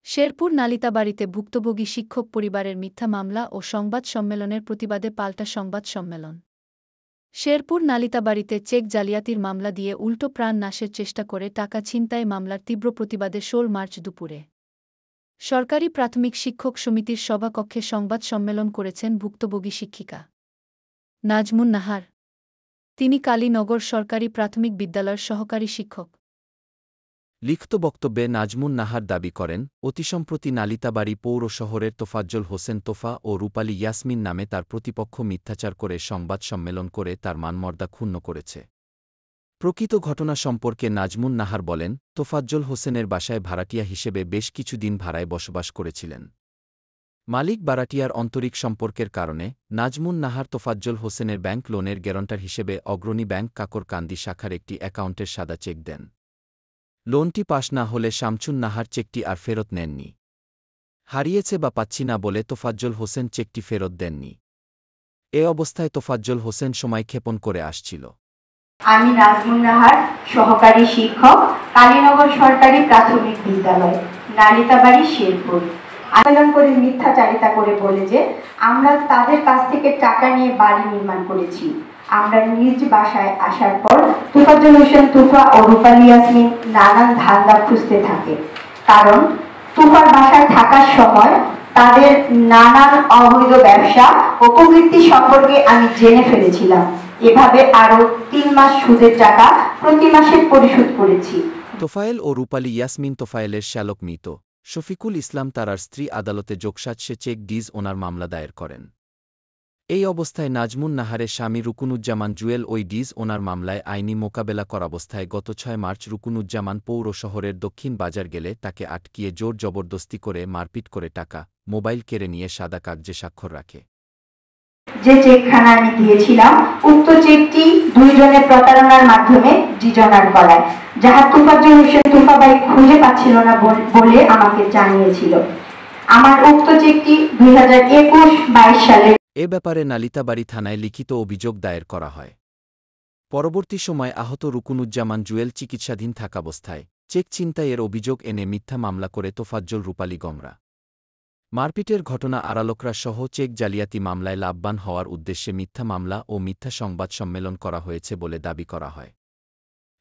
শেরপুর নালিতাবাড়ীতে ভুক্তভোগী শিক্ষক পরিবারের মিথ্যা মামলা ও সংবাদ সম্মেলনের প্রতিবাদে পাল্টা সংবাদ সম্মেলন। শেরপুর নালিতাবাড়ীতে চেক জালিয়াতির মামলা দিয়ে উল্টো প্রাণ নাশের চেষ্টা করে টাকা ছিনতাই মামলার তীব্র প্রতিবাদে ১৬ মার্চ দুপুরে সরকারি প্রাথমিক শিক্ষক সমিতির সভাকক্ষে সংবাদ সম্মেলন করেছেন ভুক্তভোগী শিক্ষিকা নাজমুন নাহার। তিনি কালীনগর সরকারি প্রাথমিক বিদ্যালয়ের সহকারী শিক্ষক। লিখিত বক্তব্যে নাজমুন নাহার দাবি করেন, অতিসম্প্রতি নালিতাবাড়ী পৌর শহরের তোফাজ্জল হোসেন তোফা ও রূপালী ইয়াসমিন নামে তার প্রতিপক্ষ মিথ্যাচার করে সংবাদ সম্মেলন করে তার মানমর্যাদা ক্ষুণ্ণ করেছে। প্রকৃত ঘটনা সম্পর্কে নাজমুন নাহার বলেন, তোফাজ্জল হোসেনের বাসায় ভাড়াটিয়া হিসেবে বেশ কিছুদিন ভাড়ায় বসবাস করেছিলেন। মালিক ভাড়াটিয়ার আন্তরিক সম্পর্কের কারণে নাজমুন নাহার তোফাজ্জল হোসেনের ব্যাংক লোনের গ্যারান্টার হিসেবে অগ্রণী ব্যাংক কাকরকান্দি শাখার একটি অ্যাকাউন্টের সাদা চেক দেন। লোনটি পাশ না হলে শামছুন নাহার চেকটি আর ফেরত নেননি। হারিয়েছে বা পাচ্ছি না বলে তোফাজ্জল হোসেন চেকটি ফেরত দেননি। এ অবস্থায় তোফাজ্জল হোসেন সময় ক্ষেপণ করে আসছিল। আমি নাজমুন নাহার, সহকারী শিক্ষক, কালীনগর সরকারি প্রাথমিক বিদ্যালয়, নালিতাবাড়ী, শেরপুর। আবেদন করে মিথ্যাচারিতা করে বলে যে আমরা তাদের কাছ থেকে টাকা নিয়ে বাড়ি নির্মাণ করেছি। আমরা নিজ বাসায় আসার পর তোফাজ্জল হোসেন তোফা ও রূপালী ইয়াসমিন নানান ধান্দা খুঁজতে থাকে। কারণ তোফার বাসায় থাকার সময় তাদের নানান অবৈধ ব্যবসা ও কুকীর্তি সম্পর্কে আমি জেনে ফেলেছিলাম। এভাবে আরও ৩ মাস সুদের টাকা প্রতি মাসে পরিশোধ করেছি। তোফায়েল ও রূপালী ইয়াসমিন তোফায়েলের শ্যালক মৃত শফিকুল ইসলাম তারার স্ত্রী আদালতে যোগসাজশে চেক ডিজ ওনার মামলা দায়ের করেন। এই অবস্থায় নাজমুন নাহারের স্বামী রুকুনুজ্জামান জুয়েল ওই ডিজ ওনার মামলায় আইনি মোকাবেলা করাবস্থায় গত ৬ মার্চ রুকুনুজ্জামান পৌর শহরের দক্ষিণ বাজার গেলে তাকে আটকিয়ে জোর জবরদস্তি করে মারপিট করে টাকা, মোবাইল কেড়ে নিয়ে সাদা কাগজে স্বাক্ষর রাখে। যে চেকখানা আমি দিয়েছিলাম, উক্ত চেকটি ২ জনের প্রতারণার মাধ্যমে ডিজনার করায়, যাহা তোফাজ্জল হোসেন তোফা ভাই খুঁজে পাচ্ছিল না বলে আমাকে জানিয়েছিল। আমার উক্ত চেকটি ২০২১-২২ সালে এ ব্যাপারে নালিতাবাড়ী থানায় লিখিত অভিযোগ দায়ের করা হয়। পরবর্তী সময় আহত রুকুনুজ্জামান জুয়েল চিকিৎসাধীন থাকাবস্থায় চেক ছিনতাইয়ের অভিযোগ এনে মিথ্যা মামলা করে তোফাজ্জল রূপালী গমরা মারপিটের ঘটনা আড়ালোকরা সহ চেক জালিয়াতি মামলায় লাভবান হওয়ার উদ্দেশ্যে মিথ্যা মামলা ও মিথ্যা সংবাদ সম্মেলন করা হয়েছে বলে দাবি করা হয়।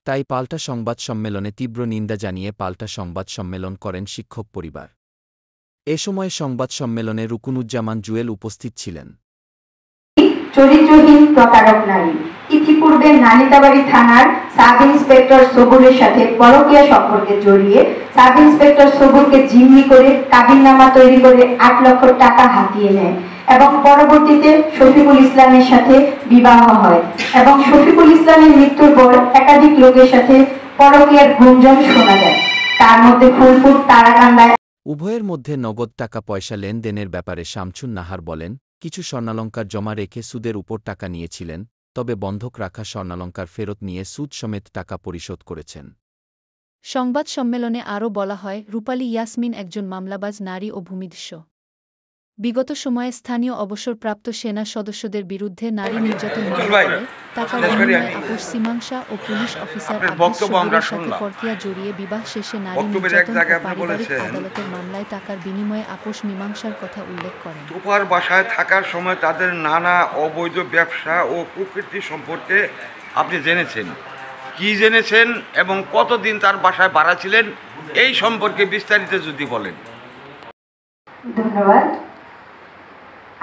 তাই পাল্টা সংবাদ সম্মেলনে তীব্র নিন্দা জানিয়ে পাল্টা সংবাদ সম্মেলন করেন শিক্ষক পরিবার। এ সময় সংবাদ সম্মেলনে রুকুনুজ্জামান জুয়েল উপস্থিত ছিলেন। চরিত্রহীন প্রতারক নারী ইতিপূর্বে নালিতাবাড়ী থানার সাব ইন্সপেক্টর সবুরের সাথে পরকীয়া সম্পর্কে জড়িয়ে সাব ইন্সপেক্টর সবুরকে জিম্মি করে কাবিননামা তৈরি করে ৮ লক্ষ টাকা হাতিয়ে নেয় এবং পরবর্তীতে শফিকুল ইসলামের সাথে বিবাহ হয় এবং শফিকুল ইসলামের মৃত্যুর পর একাধিক লোকের সাথে পরকীয়ার গুঞ্জন শোনা যায়। তার মধ্যে ফুলপুর, তারাকান্দায় উভয়ের মধ্যে নগদ টাকা পয়সা লেনদেনের ব্যাপারে শামছুন নাহার বলেন, কিছু স্বর্ণালঙ্কার জমা রেখে সুদের উপর টাকা নিয়েছিলেন, তবে বন্ধক রাখা স্বর্ণালঙ্কার ফেরত নিয়ে সুদ সমেত টাকা পরিশোধ করেছেন। সংবাদ সম্মেলনে আরও বলা হয়, রূপালী ইয়াসমিন একজন মামলাবাজ নারী ও ভূমিদস্যু। বিগত সময়ে স্থানীয় অবসরপ্রাপ্ত সেনা সদস্যদের বিরুদ্ধে নারী নির্যাতন মামলা করে টাকার বিনিময়ে আপোষ মীমাংসা ও পুলিশ অফিসার আব্দুস সাথে পরকীয়া জড়িয়ে বিবাহ শেষে নারী নির্যাতন ও পারিবারিক আদালতের মামলায় টাকার বিনিময়ে আপোষ মীমাংসার কথা উল্লেখ করেন। তোফার বাসায় থাকার সময় তাদের নানা অবৈধ ব্যবসা ও কুকীর্তি সম্পর্কে আপনি জেনেছেন। কি জেনেছেন এবং কতদিন তার বাসায় ভাড়া ছিলেন, এই সম্পর্কে বিস্তারিত যদি বলেন। ধন্যবাদ।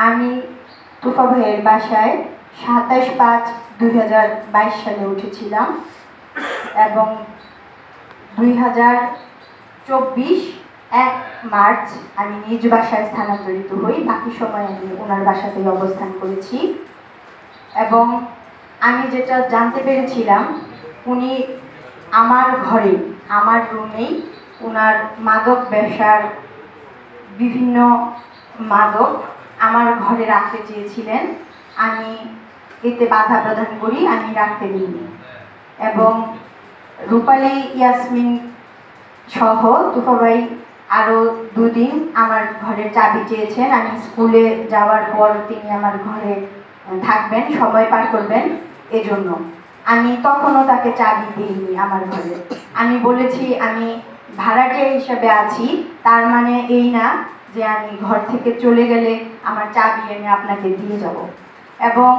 আমি তোফা ভাইয়ের বাসায় ২৭/৫/২০২২ সালে উঠেছিলাম এবং ২০২৪-১ মার্চ আমি নিজ বাসায় স্থানান্তরিত হই। বাকি সময় আমি ওনার বাসাতেই অবস্থান করেছি এবং আমি যেটা জানতে পেরেছিলাম, উনি আমার ঘরে, আমার রুমেই ওনার মাদক ব্যবসার বিভিন্ন মাদক আমার ঘরে রাখতে চেয়েছিলেন। আমি এতে বাধা প্রদান করি, আমি রাখতে দিইনি এবং রূপালী ইয়াসমিন সহ তোফা ভাই আরও ২ দিন আমার ঘরের চাবি চেয়েছেন। আমি স্কুলে যাওয়ার পর তিনি আমার ঘরে থাকবেন, সময় পার করবেন, এজন্য আমি তখনও তাকে চাবি দিইনি আমার ঘরে। আমি বলেছি আমি ভাড়াটিয়া হিসাবে আছি, তার মানে এই না যে আমি ঘর থেকে চলে গেলে আমার চাবি আমি আপনাকে দিয়ে যাব। এবং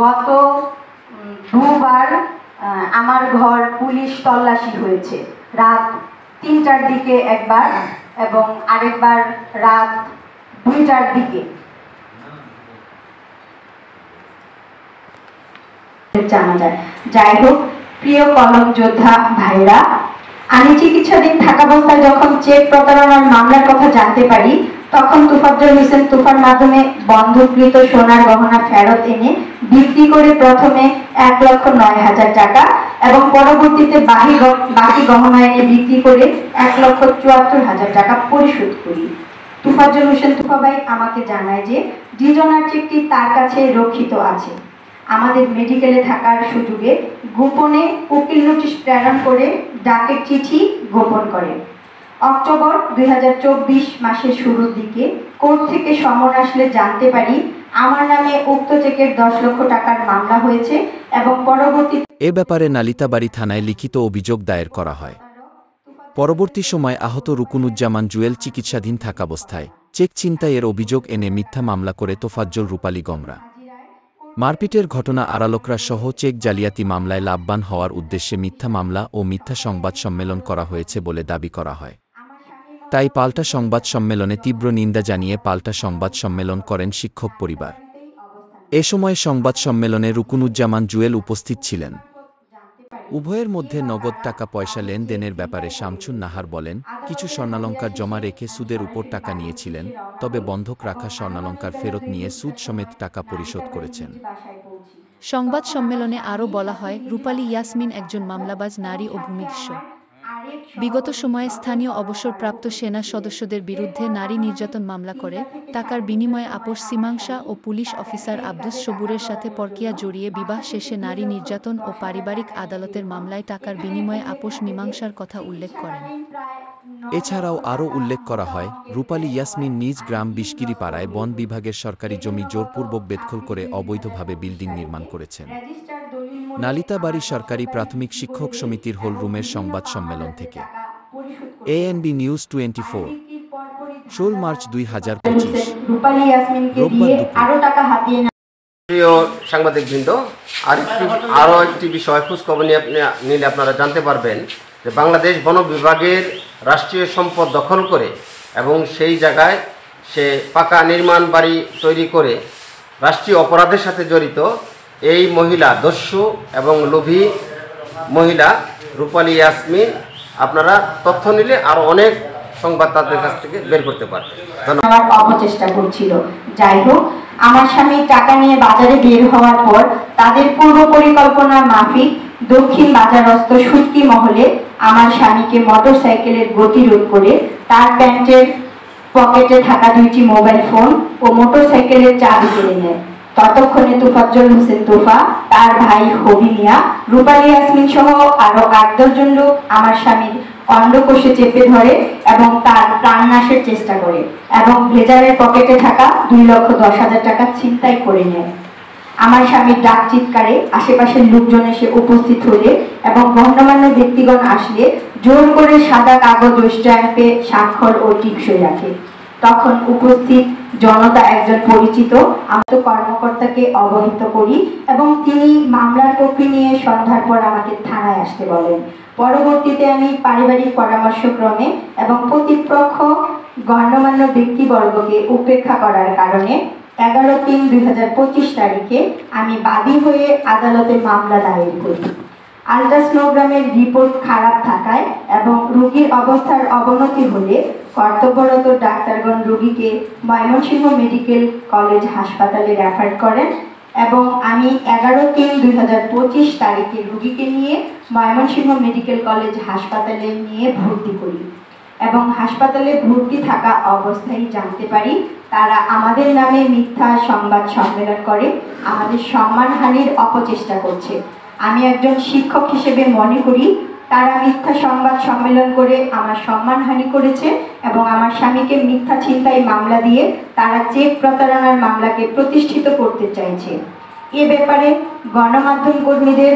গত দুবার আমার ঘর পুলিশ তল্লাশি হয়েছে, রাত 3টার দিকে একবার এবং আরেকবার রাত 2টার দিকে। জানা যায়। যাই হোক, প্রিয় কলম যোদ্ধা ভাইরা, আমি চিকিৎসাধীন থাকাবস্থায় যখন চেক প্রতারণার মামলার কথা জানতে পারি, তখন তোফাজ্জল হোসেন তোফার মাধ্যমে বন্ধকৃত সোনার গহনা ফেরত এনে বিক্রি করে প্রথমে 1,09,000 টাকা এবং পরবর্তীতে বাকি গহনা এনে বিক্রি করে 1,74,000 টাকা পরিশোধ করি। তোফাজ্জল হোসেন তোফা ভাই আমাকে জানায় যে ডিজনার চেকটি তার কাছে রক্ষিত আছে। আমাদের মেডিকেলে থাকার সুযোগে গোপনে উকিল নোটিশ প্রেরণ করে ডাকের চিঠি গোপন করে। অক্টোবর 2024 মাসের শুরুর দিকে কোর্ট থেকে সমন আসলে জানতে পারি আমার নামে উক্ত চেকের 10 লক্ষ টাকার মামলা হয়েছে এবং পরবর্তীতে এ ব্যাপারে নালিতাবাড়ী থানায় লিখিত অভিযোগ দায়ের করা হয়। পরবর্তী সময় আহত রুকুনুজ্জামান জুয়েল চিকিৎসাধীন থাকাবস্থায় চেক ছিনতাইয়ের অভিযোগ এনে মিথ্যা মামলা করে তোফাজ্জল রূপালী গমরা মারপিটের ঘটনা আড়ালকরা সহ চেক জালিয়াতি মামলায় লাভবান হওয়ার উদ্দেশ্যে মিথ্যা মামলা ও মিথ্যা সংবাদ সম্মেলন করা হয়েছে বলে দাবি করা হয়। তাই পাল্টা সংবাদ সম্মেলনে তীব্র নিন্দা জানিয়ে পাল্টা সংবাদ সম্মেলন করেন শিক্ষক পরিবার। এ সময় সংবাদ সম্মেলনে রুকুনুজ্জামান জুয়েল উপস্থিত ছিলেন। উভয়ের মধ্যে নগদ টাকা পয়সা লেনদেনের ব্যাপারে শামছুন নাহার বলেন, কিছু স্বর্ণালঙ্কার জমা রেখে সুদের উপর টাকা নিয়েছিলেন, তবে বন্ধক রাখা স্বর্ণালঙ্কার ফেরত নিয়ে সুদ সমেত টাকা পরিশোধ করেছেন। সংবাদ সম্মেলনে আরও বলা হয়, রূপালী ইয়াসমিন একজন মামলাবাজ নারী ও ভূমিদস্যু। বিগত সময়ে স্থানীয় অবসরপ্রাপ্ত সেনা সদস্যদের বিরুদ্ধে নারী নির্যাতন মামলা করে টাকার বিনিময়ে আপোষ মীমাংসা ও পুলিশ অফিসার আব্দুস সবুরের সাথে পরকীয়া জড়িয়ে বিবাহ শেষে নারী নির্যাতন ও পারিবারিক আদালতের মামলায় টাকার বিনিময়ে আপোষ মীমাংসার কথা উল্লেখ করেন। এছাড়াও আরও উল্লেখ করা হয়, রূপালী ইয়াসমিন নিজ গ্রাম বিশকিরি পাড়ায় বন বিভাগের সরকারি জমি জোরপূর্বক বেদখল করে অবৈধভাবে বিল্ডিং নির্মাণ করেছেন। নালিতাবাড়ী সরকারি প্রাথমিক শিক্ষক সমিতির হল রুমের সংবাদ সম্মেলন থেকে। ANB news 24, 16 March 2025। রূপালী ইয়াসমিনকে দিয়ে আরো টাকা হাতিয়ে প্রিয় সাংবাদিকবৃন্দ, আরও একটি বিষয় খোঁজখবর নিলে আপনারা জানতে পারবেন যে বাংলাদেশ বন বিভাগের রাষ্ট্রীয় সম্পদ দখল করে এবং সেই জায়গায় সে পাকা নির্মাণ বাড়ি তৈরি করে রাষ্ট্রীয় অপরাধের সাথে জড়িত এই মহিলা দস্যু এবং লোভী মহিলা রূপালী ইয়াসমিন, আপনারা তথ্য নিলে আরও অনেক সংবাদ তাদের কাছ থেকে বের করতে পারবেন। ধন্যবাদ। অপচেষ্টা করছিল। যাই হোক, আমার স্বামী টাকা নিয়ে বাজারে বের হওয়ার পর তাদের পূর্ব পরিকল্পনা মাফিক দক্ষিণ বাজারস্থ সুটকি মহলে আমার স্বামীকে মোটরসাইকেলের গতিরোধ করে তার প্যান্টের পকেটে থাকা 2টি মোবাইল ফোন ও মোটরসাইকেলের চাবি কেড়ে নেয়। ততক্ষণে তোফাজ্জল হোসেন তোফা, তার ভাই হবি মিয়া, রূপালী ইয়াসমিন সহ আরো 8-10 জন লোক আমার স্বামীর অন্ডকোষে চেপে ধরে এবং তার প্রাণনাশের চেষ্টা করে এবং ব্লেজারের পকেটে থাকা 2,10,000 টাকা ছিনতাই করে নেয়। আমার স্বামীর ডাক চিৎকারে আশেপাশের লোকজন এসে উপস্থিত হলে এবং গণ্যমান্য ব্যক্তিগণ আসলে জোর করে সাদা কাগজ ও স্ট্যাম্পে স্বাক্ষর ও টিপসই রাখে। তখন উপস্থিত জনতা একজন পরিচিত কর্মকর্তাকে অবহিত করি এবং তিনি মামলার কপি নিয়ে সন্ধ্যার পর আমাকে থানায় আসতে বলেন। পরবর্তীতে আমি পারিবারিক পরামর্শক্রমে এবং প্রতিপক্ষ গণ্যমান্য ব্যক্তিবর্গকে উপেক্ষা করার কারণে 11/3/2025 তারিখে আমি বাদী হয়ে আদালতে মামলা দায়ের করি। আলট্রাসোনোগ্রামের রিপোর্ট খারাপ থাকায় এবং রোগীর অবস্থার অবনতি হলে কর্তব্যরত ডাক্তারগণ রোগীকে ময়মনসিংহ মেডিকেল কলেজ হাসপাতালে রেফার করেন এবং আমি 11/3/2025 তারিখে রোগীকে নিয়ে ময়মনসিংহ মেডিকেল কলেজ হাসপাতালে নিয়ে ভর্তি করি এবং হাসপাতালে ভর্তি থাকা অবস্থায় জানতে পারি তারা আমাদের নামে মিথ্যা সংবাদ সম্মেলন করে আমাদের সম্মানহানির অপচেষ্টা করছে। আমি একজন শিক্ষক হিসেবে মনে করি তারা মিথ্যা সংবাদ সম্মেলন করে আমার সম্মানহানি করেছে এবং আমার স্বামীকে মিথ্যা ছিনতাই মামলা দিয়ে তারা চেক প্রতারণার মামলাকে প্রতিষ্ঠিত করতে চাইছে। এ ব্যাপারে গণমাধ্যম কর্মীদের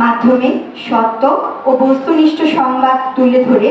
মাধ্যমে সত্য ও বস্তুনিষ্ঠ সংবাদ তুলে ধরে